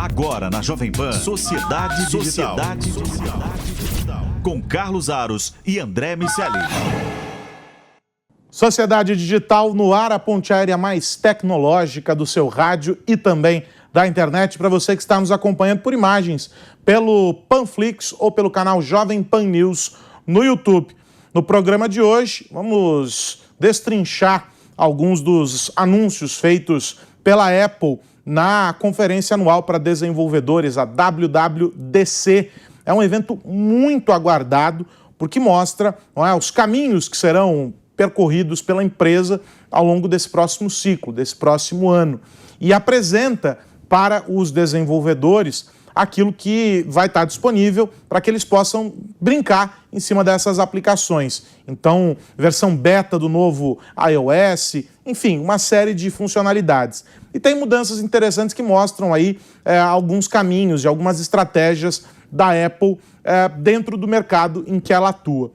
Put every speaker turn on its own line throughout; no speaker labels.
Agora na Jovem Pan, Sociedade Digital. Com Carlos Aros e André Miceli.
Sociedade Digital no ar, a ponte aérea mais tecnológica do seu rádio e também da internet para você que está nos acompanhando por imagens pelo Panflix ou pelo canal Jovem Pan News no YouTube. No programa de hoje, vamos destrinchar alguns dos anúncios feitos pela Apple na conferência anual para desenvolvedores, a WWDC. É um evento muito aguardado porque mostra os caminhos que serão percorridos pela empresa ao longo desse próximo ciclo, desse próximo ano. E apresenta para os desenvolvedores aquilo que vai estar disponível para que eles possam brincar em cima dessas aplicações. Então, versão beta do novo iOS, enfim, uma série de funcionalidades. E tem mudanças interessantes que mostram aí alguns caminhos e algumas estratégias da Apple dentro do mercado em que ela atua.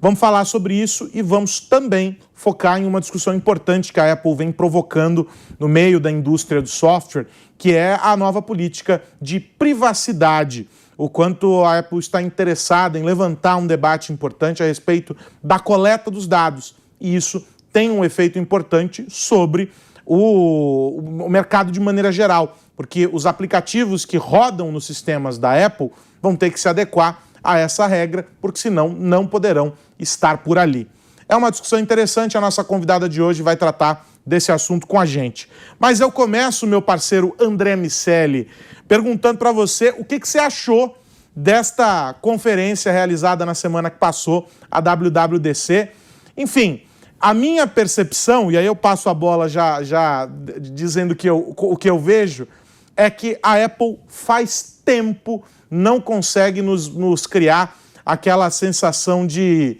Vamos falar sobre isso e vamos também focar em uma discussão importante que a Apple vem provocando no meio da indústria do software, que é a nova política de privacidade. O quanto a Apple está interessada em levantar um debate importante a respeito da coleta dos dados. E isso tem um efeito importante sobre o mercado de maneira geral, porque os aplicativos que rodam nos sistemas da Apple vão ter que se adequar a essa regra, porque senão não poderão estar por ali. É uma discussão interessante, a nossa convidada de hoje vai tratar desse assunto com a gente. Mas eu começo, meu parceiro André Miceli, perguntando para você o que você achou desta conferência realizada na semana que passou, a WWDC. Enfim, a minha percepção, e aí eu passo a bola já dizendo o que eu vejo, é que a Apple faz tempo não consegue nos criar aquela sensação de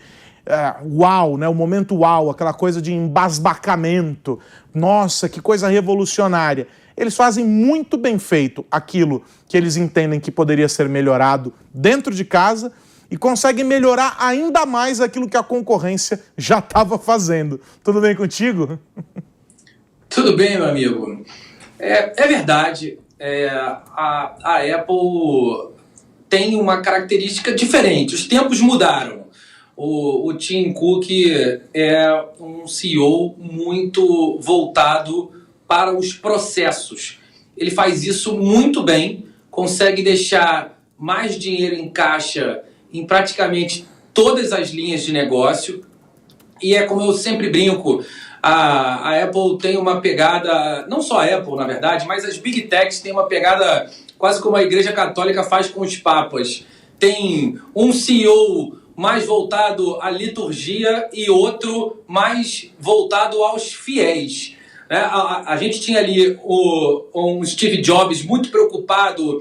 uau, né? O momento uau, aquela coisa de embasbacamento. Nossa, que coisa revolucionária. Eles fazem muito bem feito aquilo que eles entendem que poderia ser melhorado dentro de casa e conseguem melhorar ainda mais aquilo que a concorrência já estava fazendo. Tudo bem contigo?
Tudo bem, meu amigo. É verdade. A Apple tem uma característica diferente. Os tempos mudaram. O Tim Cook é um CEO muito voltado para os processos. Ele faz isso muito bem, consegue deixar mais dinheiro em caixa em praticamente todas as linhas de negócio. E é como eu sempre brinco, a Apple tem uma pegada, não só a Apple, na verdade, mas as Big Techs têm uma pegada quase como a Igreja Católica faz com os papas. Tem um CEO mais voltado à liturgia e outro mais voltado aos fiéis. A gente tinha ali um Steve Jobs muito preocupado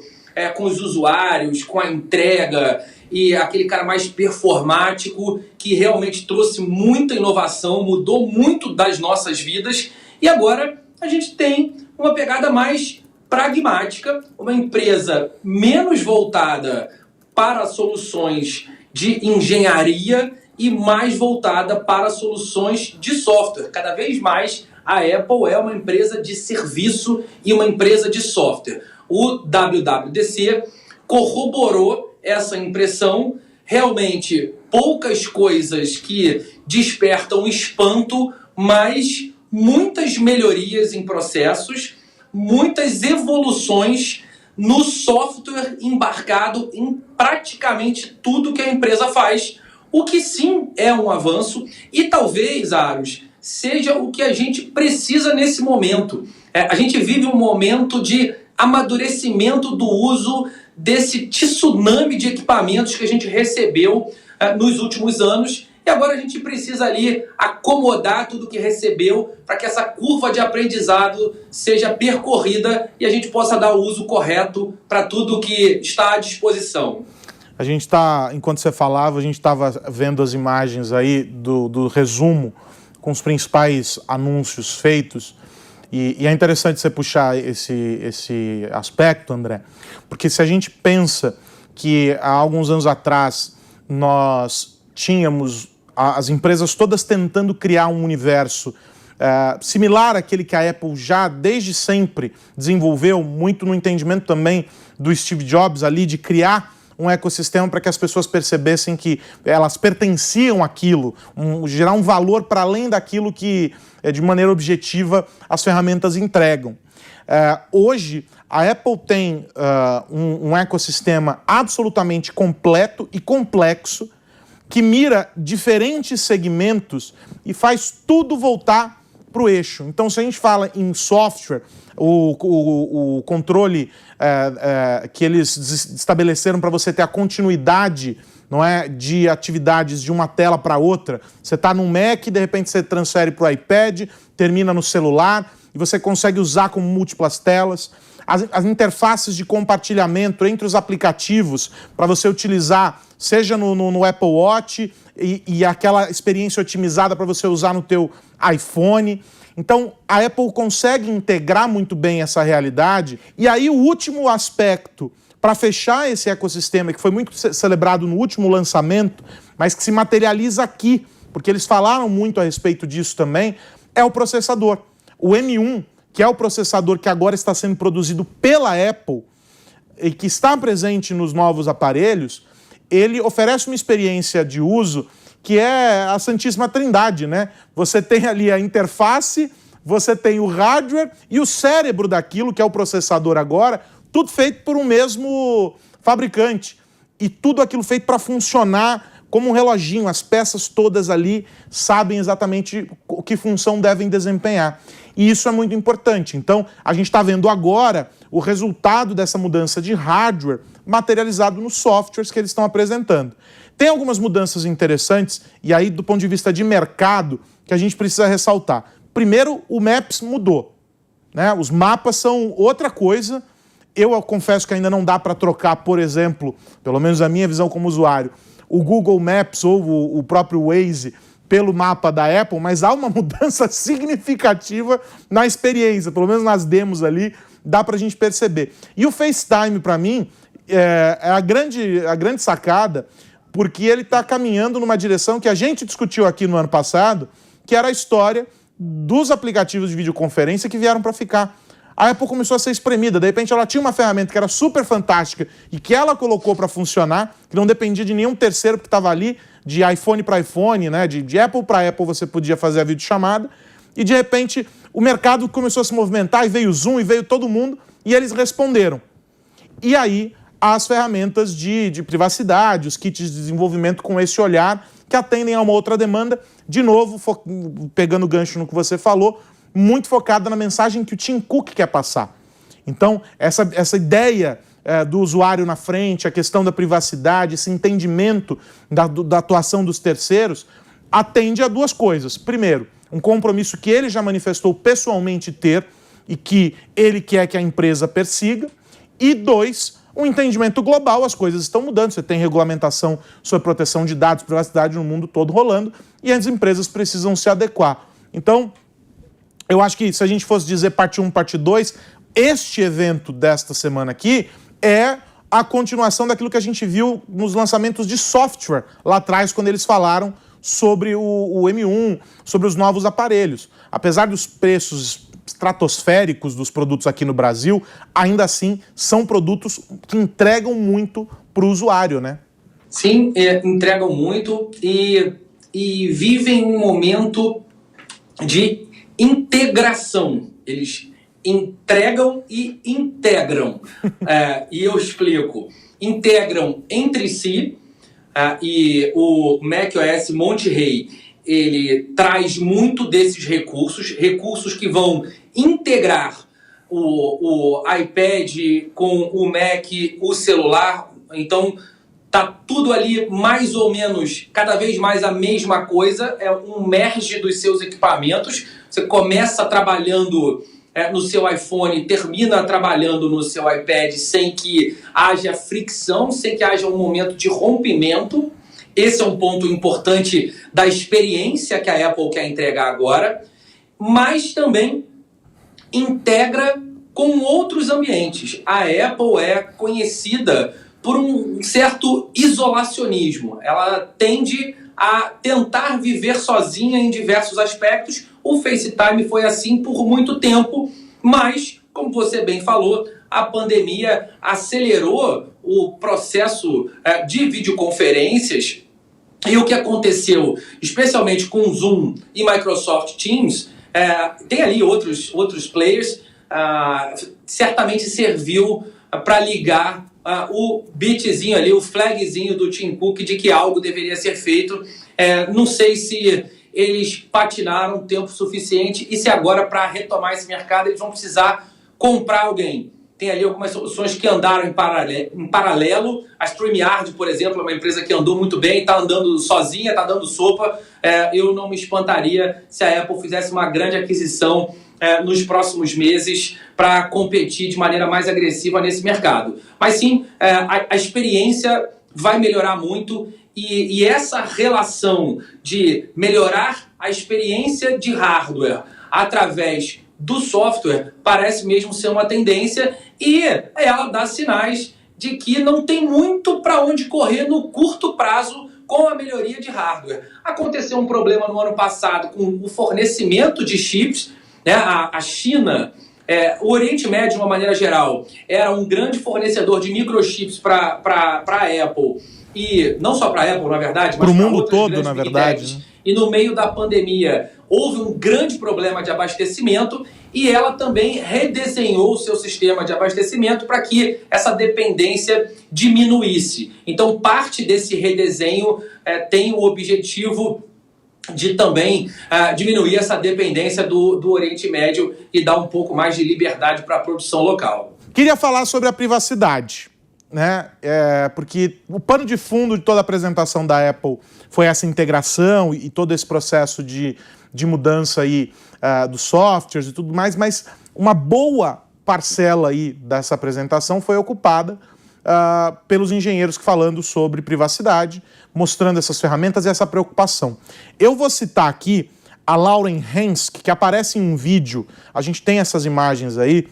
com os usuários, com a entrega, e aquele cara mais performático que realmente trouxe muita inovação, mudou muito das nossas vidas. E agora a gente tem uma pegada mais pragmática, uma empresa menos voltada para soluções de engenharia e mais voltada para soluções de software. Cada vez mais a Apple é uma empresa de serviço e uma empresa de software. O WWDC corroborou essa impressão. Realmente poucas coisas que despertam espanto, mas muitas melhorias em processos, muitas evoluções no software embarcado em praticamente tudo que a empresa faz, o que sim é um avanço e talvez, Aros, seja o que a gente precisa nesse momento. A gente vive um momento de amadurecimento do uso desse tsunami de equipamentos que a gente recebeu nos últimos anos. E agora a gente precisa ali acomodar tudo que recebeu para que essa curva de aprendizado seja percorrida e a gente possa dar o uso correto para tudo que está à disposição.
A gente está, enquanto você falava, a gente estava vendo as imagens aí do resumo com os principais anúncios feitos. E é interessante você puxar esse aspecto, André, porque se a gente pensa que há alguns anos atrás nós tínhamos as empresas todas tentando criar um universo similar àquele que a Apple já desde sempre desenvolveu, muito no entendimento também do Steve Jobs ali, de criar um ecossistema para que as pessoas percebessem que elas pertenciam àquilo, gerar um valor para além daquilo que, de maneira objetiva, as ferramentas entregam. Hoje, a Apple tem um ecossistema absolutamente completo e complexo, que mira diferentes segmentos e faz tudo voltar para o eixo. Então, se a gente fala em software, o controle que eles estabeleceram para você ter a continuidade, não é, de atividades de uma tela para outra, você está num Mac, de repente você transfere para o iPad, termina no celular, e você consegue usar com múltiplas telas. As interfaces de compartilhamento entre os aplicativos para você utilizar, seja no Apple Watch e aquela experiência otimizada para você usar no teu iPhone. Então, a Apple consegue integrar muito bem essa realidade. E aí, o último aspecto para fechar esse ecossistema, que foi muito celebrado no último lançamento, mas que se materializa aqui, porque eles falaram muito a respeito disso também, é o processador. O M1, que é o processador que agora está sendo produzido pela Apple e que está presente nos novos aparelhos, ele oferece uma experiência de uso que é a Santíssima Trindade, né? Você tem ali a interface, você tem o hardware e o cérebro daquilo, que é o processador agora, tudo feito por um mesmo fabricante. E tudo aquilo feito para funcionar como um reloginho. As peças todas ali sabem exatamente que função devem desempenhar. E isso é muito importante. Então, a gente está vendo agora o resultado dessa mudança de hardware materializado nos softwares que eles estão apresentando. Tem algumas mudanças interessantes, e aí, do ponto de vista de mercado, que a gente precisa ressaltar. Primeiro, o Maps mudou, né? Os mapas são outra coisa. Eu confesso que ainda não dá para trocar, por exemplo, pelo menos a minha visão como usuário, o Google Maps ou o próprio Waze pelo mapa da Apple, mas há uma mudança significativa na experiência, pelo menos nas demos ali, dá para a gente perceber. E o FaceTime, para mim, é a grande sacada, porque ele está caminhando numa direção que a gente discutiu aqui no ano passado, que era a história dos aplicativos de videoconferência que vieram para ficar. A Apple começou a ser espremida, de repente ela tinha uma ferramenta que era super fantástica e que ela colocou para funcionar, que não dependia de nenhum terceiro que estava ali, de iPhone para iPhone, né? de Apple para Apple você podia fazer a videochamada, e de repente o mercado começou a se movimentar, e veio o Zoom, e veio todo mundo, e eles responderam. E aí as ferramentas de privacidade, os kits de desenvolvimento com esse olhar, que atendem a uma outra demanda, de novo, pegando o gancho no que você falou, muito focada na mensagem que o Tim Cook quer passar. Então, essa ideia do usuário na frente, a questão da privacidade, esse entendimento da atuação dos terceiros, atende a duas coisas. Primeiro, um compromisso que ele já manifestou pessoalmente ter e que ele quer que a empresa persiga. E dois, um entendimento global, as coisas estão mudando, você tem regulamentação sobre proteção de dados, privacidade no mundo todo rolando, e as empresas precisam se adequar. Então, eu acho que se a gente fosse dizer parte 1, parte 2, este evento desta semana aqui é a continuação daquilo que a gente viu nos lançamentos de software lá atrás, quando eles falaram sobre o M1, sobre os novos aparelhos. Apesar dos preços estratosféricos dos produtos aqui no Brasil, ainda assim são produtos que entregam muito para o usuário, né?
Sim, entregam muito e vivem um momento de integração. Eles entregam e integram. E eu explico. Integram entre si, e o macOS Monterey, ele traz muito desses recursos que vão integrar o iPad com o Mac, o celular. Então, tá tudo ali mais ou menos, cada vez mais a mesma coisa, é um merge dos seus equipamentos. Você começa trabalhando no seu iPhone, termina trabalhando no seu iPad sem que haja fricção, sem que haja um momento de rompimento. Esse é um ponto importante da experiência que a Apple quer entregar agora, mas também integra com outros ambientes. A Apple é conhecida por um certo isolacionismo. Ela tende a tentar viver sozinha em diversos aspectos. O FaceTime foi assim por muito tempo, mas, como você bem falou, a pandemia acelerou o processo de videoconferências. E o que aconteceu, especialmente com o Zoom e Microsoft Teams, tem ali outros players, certamente serviu para ligar o bitzinho ali, o flagzinho do Tim Cook de que algo deveria ser feito. Não sei se eles patinaram tempo suficiente e se agora, para retomar esse mercado, eles vão precisar comprar alguém. Tem ali algumas soluções que andaram em paralelo. A StreamYard, por exemplo, é uma empresa que andou muito bem, está andando sozinha, está dando sopa. Eu não me espantaria se a Apple fizesse uma grande aquisição nos próximos meses para competir de maneira mais agressiva nesse mercado. Mas sim, a experiência vai melhorar muito e essa relação de melhorar a experiência de hardware através do software parece mesmo ser uma tendência e ela dá sinais de que não tem muito para onde correr no curto prazo com a melhoria de hardware. Aconteceu um problema no ano passado com o fornecimento de chips, né? A China, o Oriente Médio de uma maneira geral, era um grande fornecedor de microchips para a Apple, e não só para a Apple, na verdade, mas para o mundo todo, na verdade, né? E no meio da pandemia houve um grande problema de abastecimento e ela também redesenhou o seu sistema de abastecimento para que essa dependência diminuísse. Então, parte desse redesenho tem o objetivo de também diminuir essa dependência do Oriente Médio e dar um pouco mais de liberdade para a produção local.
Queria falar sobre a privacidade, né? Porque o pano de fundo de toda a apresentação da Apple foi essa integração e todo esse processo de mudança aí, dos softwares e tudo mais, mas uma boa parcela aí dessa apresentação foi ocupada pelos engenheiros falando sobre privacidade, mostrando essas ferramentas e essa preocupação. Eu vou citar aqui a Lauren Hensk, que aparece em um vídeo, a gente tem essas imagens aí,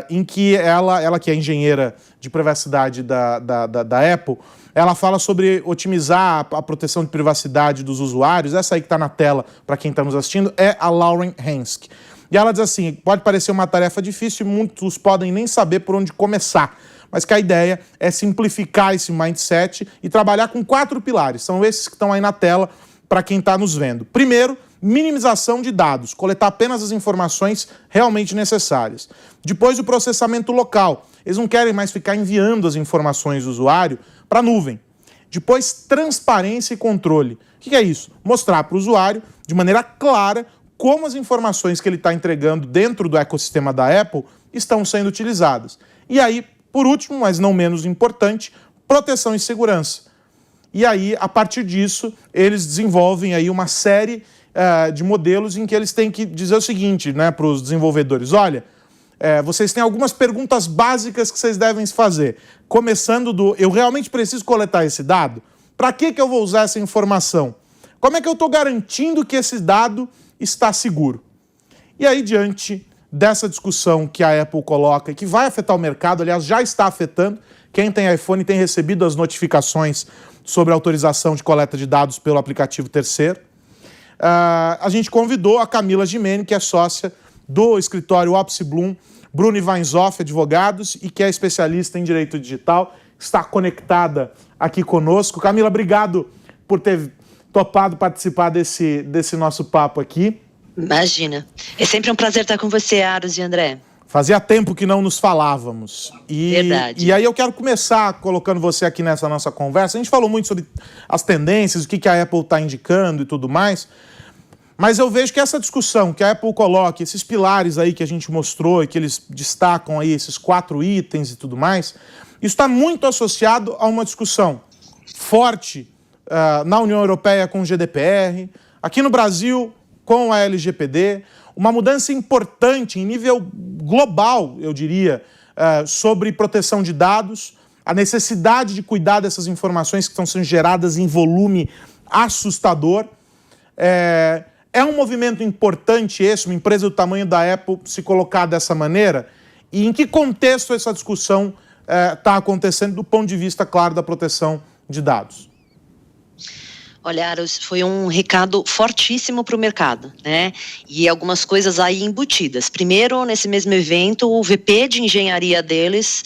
em que ela que é engenheira de privacidade da Apple, ela fala sobre otimizar a proteção de privacidade dos usuários. Essa aí que está na tela para quem está nos assistindo é a Lauren Hensk. E ela diz assim, pode parecer uma tarefa difícil e muitos podem nem saber por onde começar, mas que a ideia é simplificar esse mindset e trabalhar com 4 pilares. São esses que estão aí na tela para quem está nos vendo. Primeiro, minimização de dados, coletar apenas as informações realmente necessárias. Depois, o processamento local. Eles não querem mais ficar enviando as informações do usuário para a nuvem. Depois, transparência e controle. O que é isso? Mostrar para o usuário, de maneira clara, como as informações que ele está entregando dentro do ecossistema da Apple estão sendo utilizadas. E aí, por último, mas não menos importante, proteção e segurança. E aí, a partir disso, eles desenvolvem aí uma série de modelos em que eles têm que dizer o seguinte, né, para os desenvolvedores: olha, vocês têm algumas perguntas básicas que vocês devem fazer. Começando do, eu realmente preciso coletar esse dado? Para que eu vou usar essa informação? Como é que eu estou garantindo que esse dado está seguro? E aí, diante dessa discussão que a Apple coloca e que vai afetar o mercado, aliás, já está afetando, quem tem iPhone tem recebido as notificações sobre a autorização de coleta de dados pelo aplicativo terceiro. A gente convidou a Camila Gimene, que é sócia do escritório Opsi Bloom, Bruno Weinzoff, advogados, e que é especialista em direito digital, está conectada aqui conosco. Camila, obrigado por ter topado participar desse nosso papo aqui.
Imagina. É sempre um prazer estar com você, Aros e André.
Fazia tempo que não nos falávamos.
Verdade.
E aí eu quero começar colocando você aqui nessa nossa conversa. A gente falou muito sobre as tendências, o que a Apple está indicando e tudo mais. Mas eu vejo que essa discussão que a Apple coloca, esses pilares aí que a gente mostrou e que eles destacam aí, esses 4 itens e tudo mais, isso está muito associado a uma discussão forte na União Europeia com o GDPR, aqui no Brasil com a LGPD, uma mudança importante em nível global, eu diria, sobre proteção de dados, a necessidade de cuidar dessas informações que estão sendo geradas em volume assustador. É um movimento importante esse, uma empresa do tamanho da Apple se colocar dessa maneira? E em que contexto essa discussão está acontecendo do ponto de vista, claro, da proteção de dados?
Olha, Aros, foi um recado fortíssimo para o mercado, né? E algumas coisas aí embutidas. Primeiro, nesse mesmo evento, o VP de engenharia deles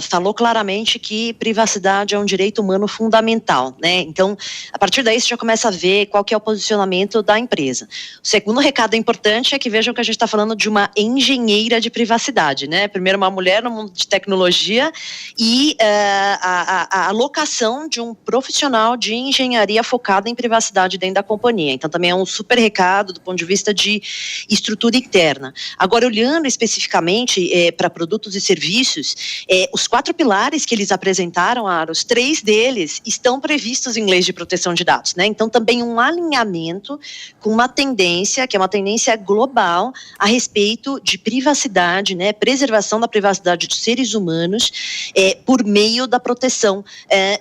falou claramente que privacidade é um direito humano fundamental, né? Então, a partir daí você já começa a ver qual que é o posicionamento da empresa. O segundo recado importante é que vejam que a gente está falando de uma engenheira de privacidade, né? Primeiro, uma mulher no mundo de tecnologia e a alocação de um profissional de engenharia focada em privacidade dentro da companhia. Então, também é um super recado do ponto de vista de estrutura interna. Agora, olhando especificamente para produtos e serviços, os 4 pilares que eles apresentaram, Aros, 3 deles estão previstos em leis de proteção de dados, né? Então, também um alinhamento com uma tendência, que é uma tendência global a respeito de privacidade, né? Preservação da privacidade dos seres humanos por meio da proteção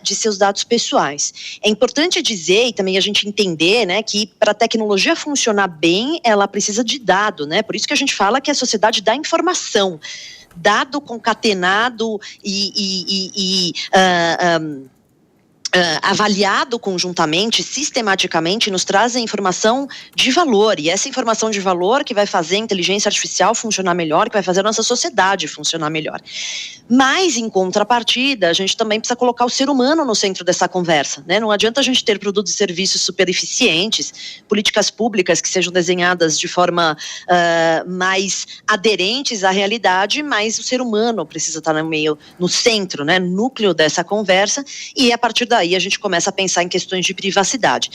de seus dados pessoais. É importante dizer e também a gente entender, né, que para a tecnologia funcionar bem, ela precisa de dado, né? Por isso que a gente fala que é a sociedade da informação. Dado concatenado avaliado conjuntamente, sistematicamente, nos trazem informação de valor, e essa informação de valor que vai fazer a inteligência artificial funcionar melhor, que vai fazer a nossa sociedade funcionar melhor. Mas, em contrapartida, a gente também precisa colocar o ser humano no centro dessa conversa, né? Não adianta a gente ter produtos e serviços super eficientes, políticas públicas que sejam desenhadas de forma mais aderentes à realidade, mas o ser humano precisa estar no centro, né? Núcleo dessa conversa, e a partir daí a gente começa a pensar em questões de privacidade.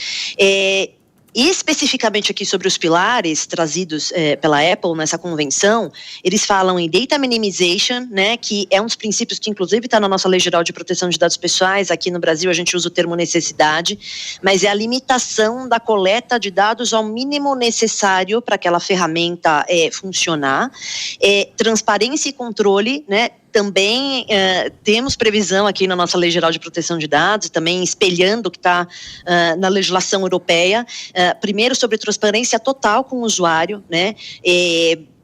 Especificamente aqui sobre os pilares trazidos pela Apple nessa convenção, eles falam em data minimization, né, que é um dos princípios que inclusive está na nossa Lei Geral de Proteção de Dados Pessoais. Aqui no Brasil a gente usa o termo necessidade, mas é a limitação da coleta de dados ao mínimo necessário para aquela ferramenta funcionar. Transparência e controle, né? Também temos previsão aqui na nossa Lei Geral de Proteção de Dados, também espelhando o que está na legislação europeia. Primeiro, sobre transparência total com o usuário, né?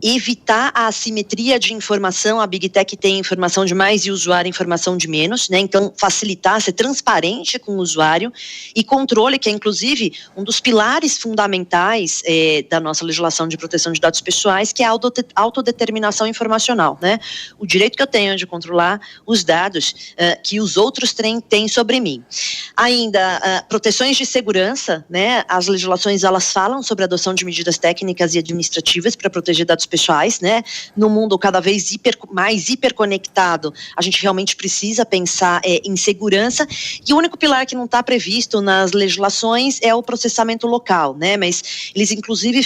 Evitar a assimetria de informação. A Big Tech tem informação de mais e o usuário informação de menos, né? Então, facilitar, ser transparente com o usuário, e controle, que é inclusive um dos pilares fundamentais da nossa legislação de proteção de dados pessoais, que é a autodeterminação informacional, né? O direito que eu tenho de controlar os dados que os outros têm sobre mim. Ainda, proteções de segurança, né? As legislações, elas falam sobre a adoção de medidas técnicas e administrativas para proteger dados pessoais, né? No mundo cada vez mais hiperconectado, a gente realmente precisa pensar em segurança, e o único pilar que não está previsto nas legislações é o processamento local, né? Mas eles inclusive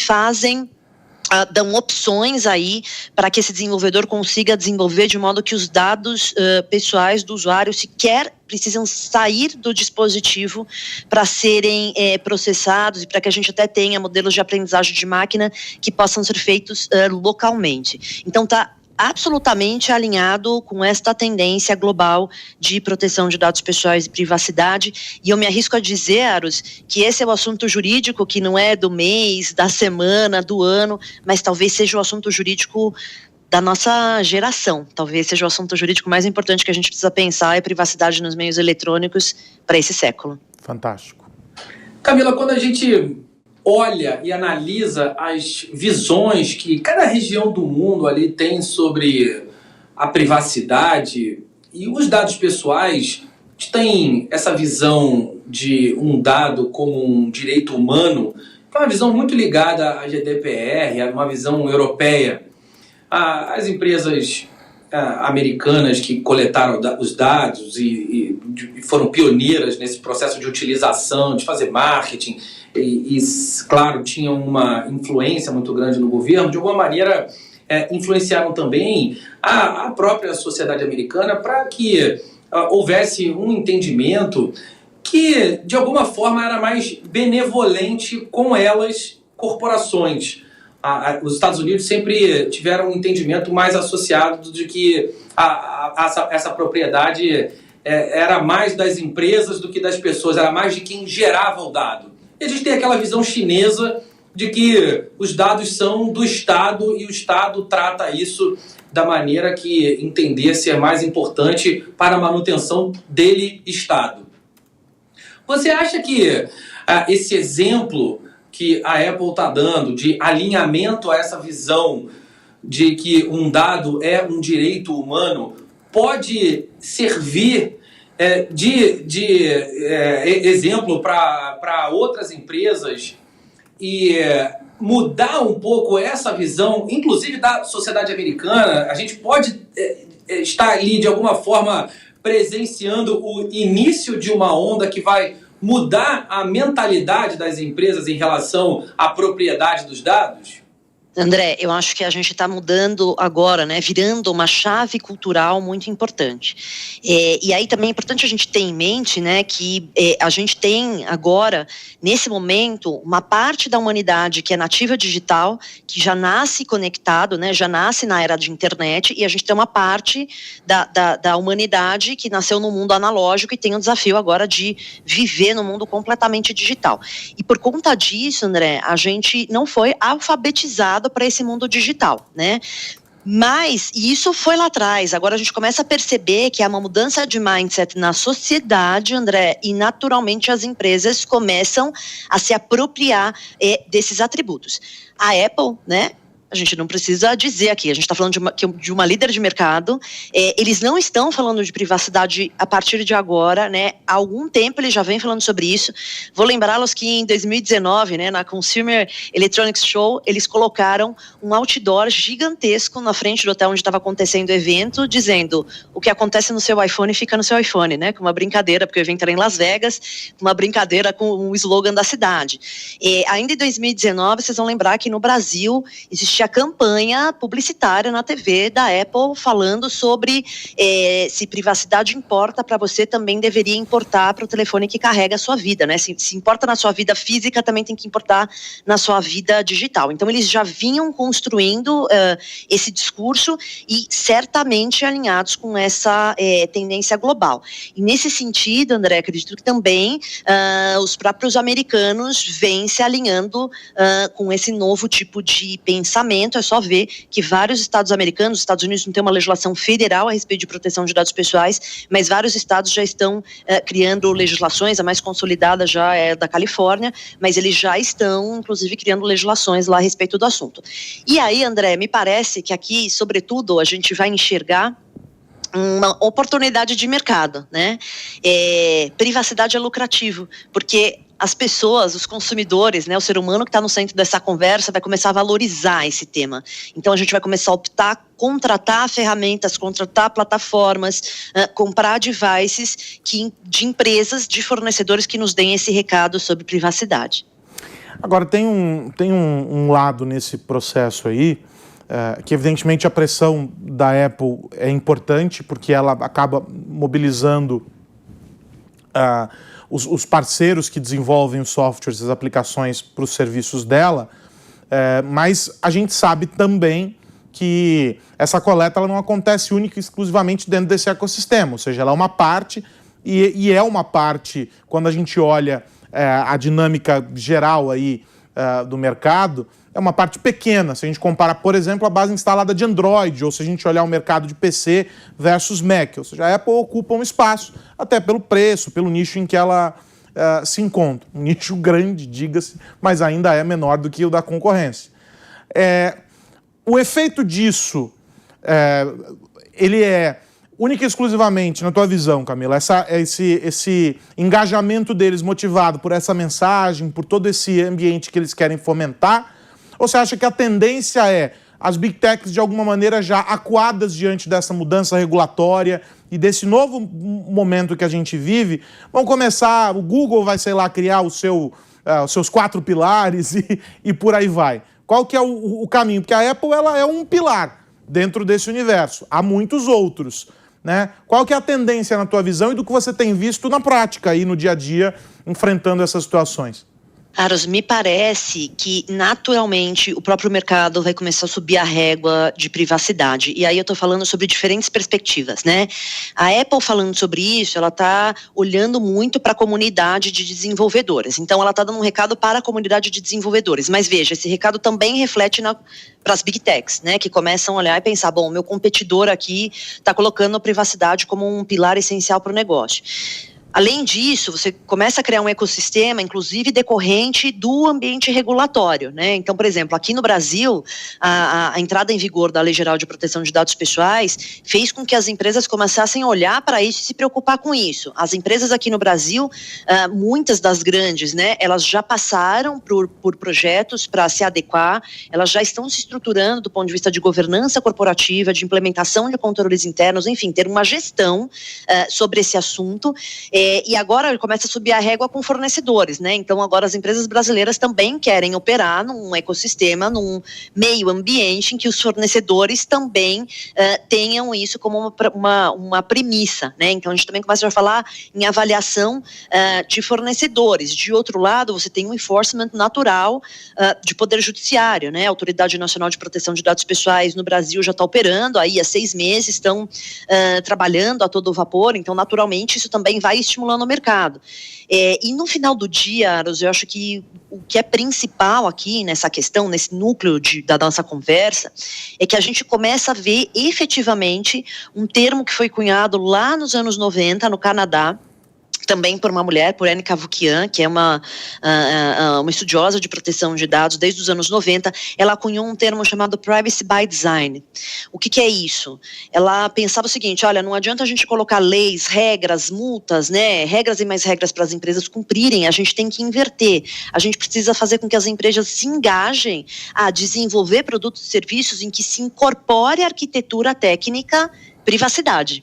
dão opções aí para que esse desenvolvedor consiga desenvolver de modo que os dados pessoais do usuário sequer precisam sair do dispositivo para serem processados, e para que a gente até tenha modelos de aprendizagem de máquina que possam ser feitos localmente. Então, está absolutamente alinhado com esta tendência global de proteção de dados pessoais e privacidade, e eu me arrisco a dizer, Aros, que esse é o assunto jurídico que não é do mês, da semana, do ano, mas talvez seja o assunto jurídico da nossa geração. Talvez seja o assunto jurídico mais importante que a gente precisa pensar, é privacidade nos meios eletrônicos para esse século.
Fantástico.
Camila, quando a gente olha e analisa as visões que cada região do mundo ali tem sobre a privacidade e os dados pessoais, a gente tem essa visão de um dado como um direito humano, que é uma visão muito ligada à GDPR, uma visão europeia. As empresas americanas que coletaram os dados e foram pioneiras nesse processo de utilização, de fazer marketing, e claro, tinham uma influência muito grande no governo, de alguma maneira influenciaram também a própria sociedade americana para que houvesse um entendimento que, de alguma forma, era mais benevolente com elas, corporações. Os Estados Unidos sempre tiveram um entendimento mais associado de que essa propriedade era mais das empresas do que das pessoas, era mais de quem gerava o dado. E a gente tem aquela visão chinesa de que os dados são do Estado e o Estado trata isso da maneira que entender ser mais importante para a manutenção dele, Estado. Você acha que esse exemplo que a Apple está dando de alinhamento a essa visão de que um dado é um direito humano pode servir de exemplo para outras empresas e mudar um pouco essa visão, inclusive da sociedade americana? A gente pode estar ali, de alguma forma, presenciando o início de uma onda que vai mudar a mentalidade das empresas em relação à propriedade dos dados?
André, eu acho que a gente está mudando agora, né, virando uma chave cultural muito importante. E aí também é importante a gente ter em mente, né, que a gente tem agora, nesse momento, uma parte da humanidade que é nativa digital, que já nasce conectado, né, já nasce na era de internet, e a gente tem uma parte da humanidade que nasceu no mundo analógico e tem o desafio agora de viver no mundo completamente digital. E por conta disso, André, a gente não foi alfabetizado para esse mundo digital, né? Mas isso foi lá atrás. Agora a gente começa a perceber que há uma mudança de mindset na sociedade, André, e naturalmente as empresas começam a se apropriar desses atributos. A Apple, né? A gente não precisa dizer aqui, a gente está falando de uma líder de mercado, eles não estão falando de privacidade a partir de agora, né? Há algum tempo eles já vêm falando sobre isso. Vou lembrá-los que em 2019, né, na Consumer Electronics Show, eles colocaram um outdoor gigantesco na frente do hotel onde estava acontecendo o evento, dizendo: o que acontece no seu iPhone fica no seu iPhone, né? Com uma brincadeira, porque o evento era em Las Vegas, uma brincadeira com o slogan da cidade. Ainda em 2019, vocês vão lembrar que no Brasil existia a campanha publicitária na TV da Apple falando sobre se privacidade importa para você, também deveria importar para o telefone que carrega a sua vida, né? Se importa na sua vida física, também tem que importar na sua vida digital. Então eles já vinham construindo esse discurso e certamente alinhados com essa tendência global. E nesse sentido, André, acredito que também os próprios americanos vêm se alinhando com esse novo tipo de pensamento. É só ver que vários estados americanos, os Estados Unidos não tem uma legislação federal a respeito de proteção de dados pessoais, mas vários estados já estão criando legislações, a mais consolidada já é da Califórnia, mas eles já estão, inclusive, criando legislações lá a respeito do assunto. E aí, André, me parece que aqui, sobretudo, a gente vai enxergar uma oportunidade de mercado, né? Privacidade é lucrativo, porque as pessoas, os consumidores, né, o ser humano que está no centro dessa conversa vai começar a valorizar esse tema. Então a gente vai começar a optar, contratar ferramentas, contratar plataformas, comprar devices de empresas, de fornecedores que nos deem esse recado sobre privacidade.
Agora tem um lado nesse processo aí, que evidentemente a pressão da Apple é importante, porque ela acaba mobilizando os parceiros que desenvolvem os softwares, as aplicações para os serviços dela, mas a gente sabe também que essa coleta ela não acontece única e exclusivamente dentro desse ecossistema, ou seja, ela é uma parte, e é uma parte, quando a gente olha a dinâmica geral aí do mercado, é uma parte pequena, se a gente comparar, por exemplo, a base instalada de Android, ou se a gente olhar o mercado de PC versus Mac, ou seja, a Apple ocupa um espaço, até pelo preço, pelo nicho em que ela se encontra. Um nicho grande, diga-se, mas ainda é menor do que o da concorrência. O efeito disso, ele é única e exclusivamente, na tua visão, Camila, esse engajamento deles motivado por essa mensagem, por todo esse ambiente que eles querem fomentar? Ou você acha que a tendência é as Big Techs, de alguma maneira, já acuadas diante dessa mudança regulatória e desse novo momento que a gente vive, vão começar, o Google vai, sei lá, criar os seus 4 pilares e por aí vai? Qual que é o caminho? Porque a Apple ela é um pilar dentro desse universo. Há muitos outros, né? Qual que é a tendência na tua visão e do que você tem visto na prática aí no dia a dia, enfrentando essas situações?
Aros, me parece que naturalmente o próprio mercado vai começar a subir a régua de privacidade. E aí eu estou falando sobre diferentes perspectivas, né? A Apple falando sobre isso, ela está olhando muito para a comunidade de desenvolvedores. Então ela está dando um recado para a comunidade de desenvolvedores. Mas veja, esse recado também reflete para as Big Techs, né? Que começam a olhar e pensar, bom, meu competidor aqui está colocando a privacidade como um pilar essencial para o negócio. Além disso, você começa a criar um ecossistema, inclusive decorrente do ambiente regulatório, né? Então, por exemplo, aqui no Brasil, a entrada em vigor da Lei Geral de Proteção de Dados Pessoais fez com que as empresas começassem a olhar para isso e se preocupar com isso. As empresas aqui no Brasil, muitas das grandes, né, elas já passaram por projetos para se adequar, elas já estão se estruturando do ponto de vista de governança corporativa, de implementação de controles internos, enfim, ter uma gestão sobre esse assunto. E agora começa a subir a régua com fornecedores, né? Então agora as empresas brasileiras também querem operar num ecossistema, num meio ambiente em que os fornecedores também tenham isso como uma premissa, né? Então a gente também começa a falar em avaliação de fornecedores. De outro lado, você tem um enforcement natural de poder judiciário, né? A Autoridade Nacional de Proteção de Dados Pessoais no Brasil já está operando aí há 6 meses, estão trabalhando a todo vapor, então naturalmente isso também vai estimulando o mercado. E no final do dia, Aros, eu acho que o que é principal aqui nessa questão, nesse núcleo da nossa conversa, é que a gente começa a ver efetivamente um termo que foi cunhado lá nos anos 90 no Canadá, também por uma mulher, por Anne Cavoukian, que é uma estudiosa de proteção de dados desde os anos 90, ela cunhou um termo chamado Privacy by Design. O que é isso? Ela pensava o seguinte, olha, não adianta a gente colocar leis, regras, multas, né, regras e mais regras para as empresas cumprirem, a gente tem que inverter. A gente precisa fazer com que as empresas se engajem a desenvolver produtos e serviços em que se incorpore a arquitetura técnica privacidade.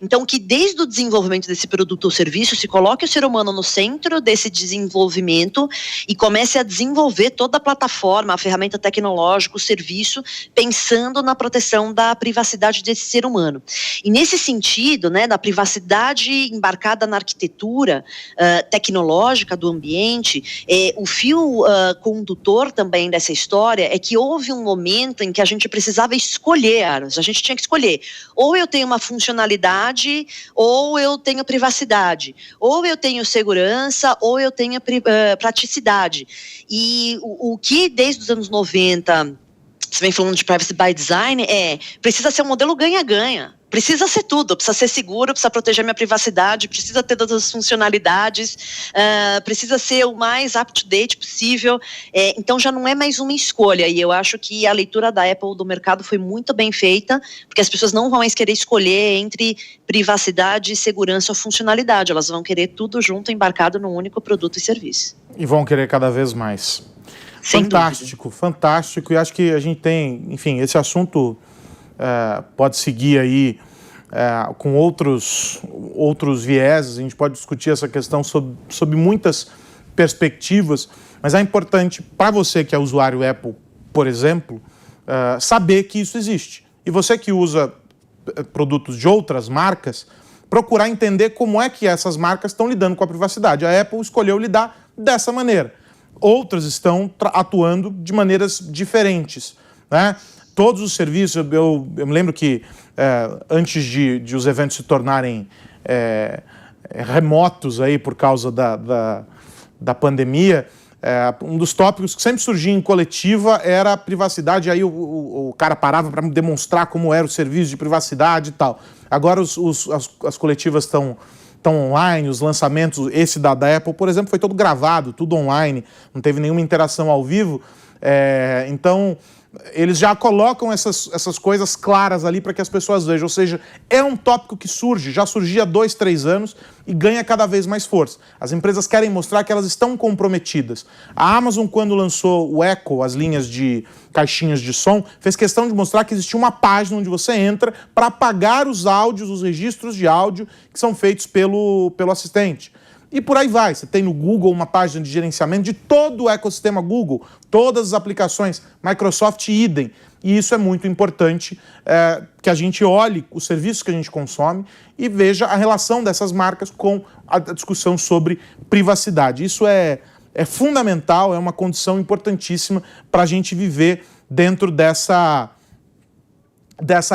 Então, que desde o desenvolvimento desse produto ou serviço se coloque o ser humano no centro desse desenvolvimento e comece a desenvolver toda a plataforma, a ferramenta tecnológica, o serviço, pensando na proteção da privacidade desse ser humano. E nesse sentido, né, da privacidade embarcada na arquitetura tecnológica do ambiente, o fio condutor também dessa história é que houve um momento em que a gente precisava escolher, Aros, a gente tinha que escolher, ou eu tenho uma funcionalidade ou eu tenho privacidade, ou eu tenho segurança, ou eu tenho praticidade. E o que desde os anos 90, você vem falando de privacy by design, precisa ser um modelo ganha-ganha. Precisa ser tudo, precisa ser seguro, precisa proteger minha privacidade, precisa ter todas as funcionalidades, precisa ser o mais up-to-date possível, então já não é mais uma escolha, e eu acho que a leitura da Apple do mercado foi muito bem feita, porque as pessoas não vão mais querer escolher entre privacidade, segurança ou funcionalidade, elas vão querer tudo junto, embarcado num único produto e serviço.
E vão querer cada vez mais. Fantástico, fantástico, e acho que a gente tem, enfim, esse assunto pode seguir aí com outros vieses, a gente pode discutir essa questão sob muitas perspectivas, mas é importante para você que é usuário Apple, por exemplo, saber que isso existe. E você que usa produtos de outras marcas, procurar entender como é que essas marcas estão lidando com a privacidade. A Apple escolheu lidar dessa maneira. Outras estão atuando de maneiras diferentes, né? Todos os serviços, eu me lembro que antes de os eventos se tornarem remotos aí por causa da pandemia, um dos tópicos que sempre surgia em coletiva era a privacidade, aí o cara parava para demonstrar como era o serviço de privacidade e tal. Agora as coletivas estão online, os lançamentos, esse da Apple, por exemplo, foi todo gravado, tudo online, não teve nenhuma interação ao vivo, então eles já colocam essas coisas claras ali para que as pessoas vejam, ou seja, é um tópico que já surgia há 2, 3 anos e ganha cada vez mais força. As empresas querem mostrar que elas estão comprometidas. A Amazon, quando lançou o Echo, as linhas de caixinhas de som, fez questão de mostrar que existia uma página onde você entra para apagar os áudios, os registros de áudio que são feitos pelo assistente. E por aí vai, você tem no Google uma página de gerenciamento de todo o ecossistema Google, todas as aplicações, Microsoft idem. E isso é muito importante, que a gente olhe os serviços que a gente consome e veja a relação dessas marcas com a discussão sobre privacidade. Isso é fundamental, é uma condição importantíssima para a gente viver dentro dessa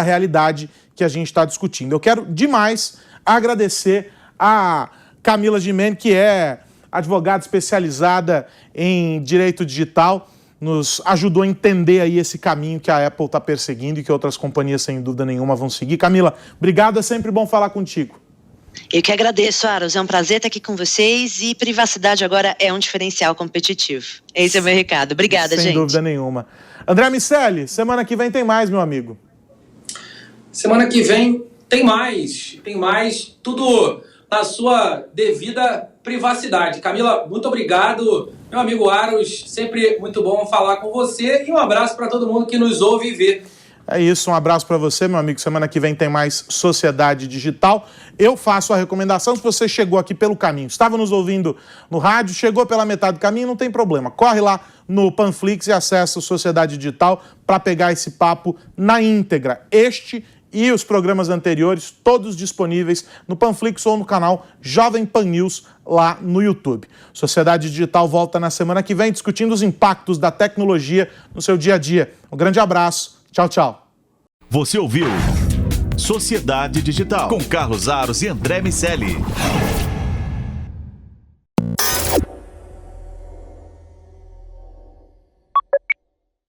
realidade que a gente está discutindo. Eu quero demais agradecer a Camila Gimene, que é advogada especializada em direito digital, nos ajudou a entender aí esse caminho que a Apple está perseguindo e que outras companhias, sem dúvida nenhuma, vão seguir. Camila, obrigado, é sempre bom falar contigo.
Eu que agradeço, Aros. É um prazer estar aqui com vocês e privacidade agora é um diferencial competitivo. Esse é o meu recado. Obrigada, gente.
Sem dúvida nenhuma. André Miceli, semana que vem tem mais, meu amigo.
Semana que vem tem mais, tudo na sua devida privacidade. Camila, muito obrigado. Meu amigo Aros, sempre muito bom falar com você e um abraço para todo mundo que nos ouve e vê.
É isso, um abraço para você, meu amigo. Semana que vem tem mais Sociedade Digital. Eu faço a recomendação, se você chegou aqui pelo caminho, estava nos ouvindo no rádio, chegou pela metade do caminho, não tem problema. Corre lá no Panflix e acessa o Sociedade Digital para pegar esse papo na íntegra. Este e os programas anteriores, todos disponíveis no Panflix ou no canal Jovem Pan News lá no YouTube. Sociedade Digital volta na semana que vem discutindo os impactos da tecnologia no seu dia a dia. Um grande abraço. Tchau, tchau.
Você ouviu Sociedade Digital com Carlos Aros e André Miceli.